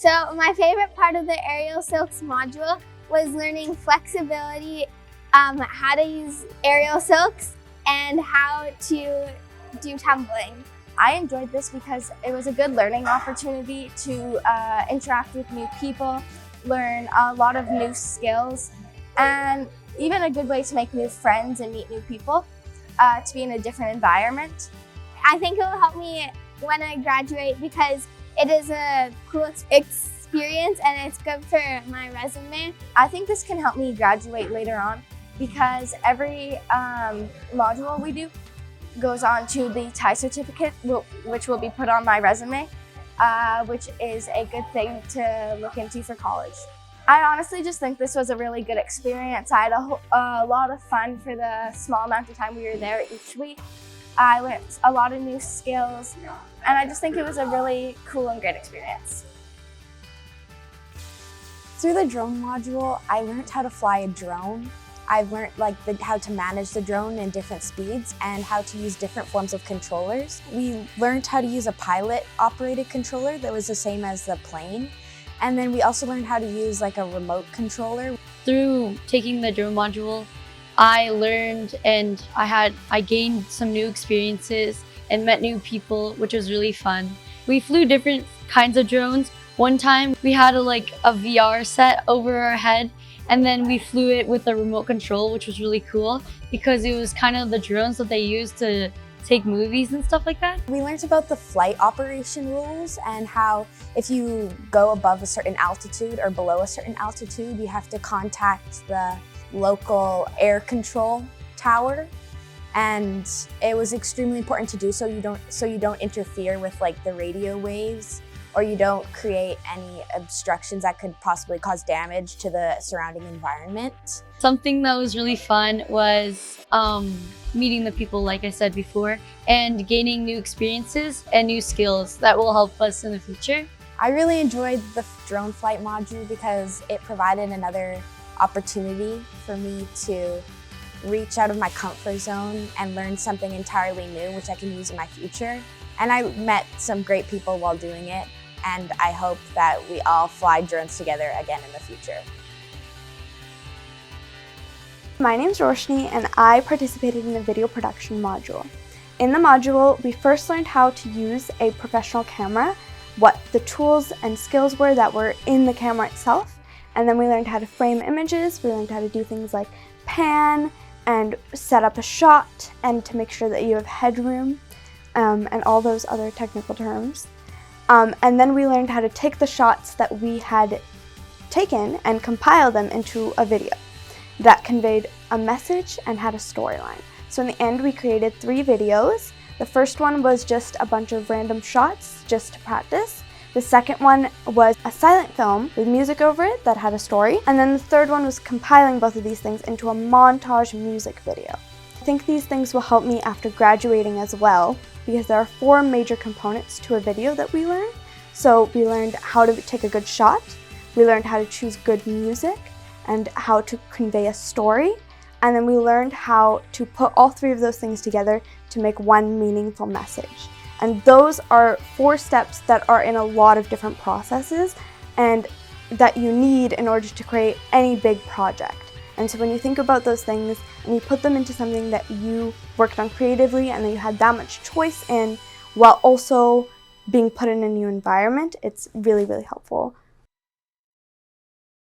So my favorite part of the aerial silks module was learning flexibility, how to use aerial silks, and how to do tumbling. I enjoyed this because it was a good learning opportunity to interact with new people, learn a lot of new skills, and even a good way to make new friends and meet new people, to be in a different environment. I think it will help me when I graduate because it is a cool experience and it's good for my resume. I think this can help me graduate later on because every module we do goes on to the TIE Certificate, which will be put on my resume, which is a good thing to look into for college. I honestly just think this was a really good experience. I had a lot of fun for the small amount of time we were there each week. I learned a lot of new skills, and I just think it was a really cool and great experience. Through the drone module, I learned how to fly a drone. I've learned how to manage the drone in different speeds and how to use different forms of controllers. We learned how to use a pilot-operated controller that was the same as the plane. And then we also learned how to use like a remote controller. Through taking the drone module, I learned and I gained some new experiences and met new people, which was really fun. We flew different kinds of drones. One time we had a VR set over our head, and then we flew it with a remote control, which was really cool because it was kind of the drones that they use to take movies and stuff like that. We learned about the flight operation rules and how if you go above a certain altitude or below a certain altitude, you have to contact the local air control tower, and it was extremely important to do so you don't interfere with the radio waves, or you don't create any obstructions that could possibly cause damage to the surrounding environment. Something that was really fun was meeting the people, like I said before, and gaining new experiences and new skills that will help us in the future. I really enjoyed the drone flight module because it provided another opportunity for me to reach out of my comfort zone and learn something entirely new, which I can use in my future. And I met some great people while doing it, and I hope that we all fly drones together again in the future. My name's Roshni, and I participated in the video production module. In the module, we first learned how to use a professional camera, what the tools and skills were that were in the camera itself, and then we learned how to frame images. We learned how to do things like pan and set up a shot and to make sure that you have headroom and all those other technical terms. And then we learned how to take the shots that we had taken and compile them into a video that conveyed a message and had a storyline. So in the end, we created 3 videos. The first one was just a bunch of random shots just to practice. The second one was a silent film with music over it that had a story. And then the third one was compiling both of these things into a montage music video. I think these things will help me after graduating as well, because there are 4 major components to a video that we learned. So we learned how to take a good shot, we learned how to choose good music, and how to convey a story. And then we learned how to put all 3 of those things together to make one meaningful message. And those are 4 steps that are in a lot of different processes and that you need in order to create any big project. And so when you think about those things and you put them into something that you worked on creatively and that you had that much choice in, while also being put in a new environment, it's really, really helpful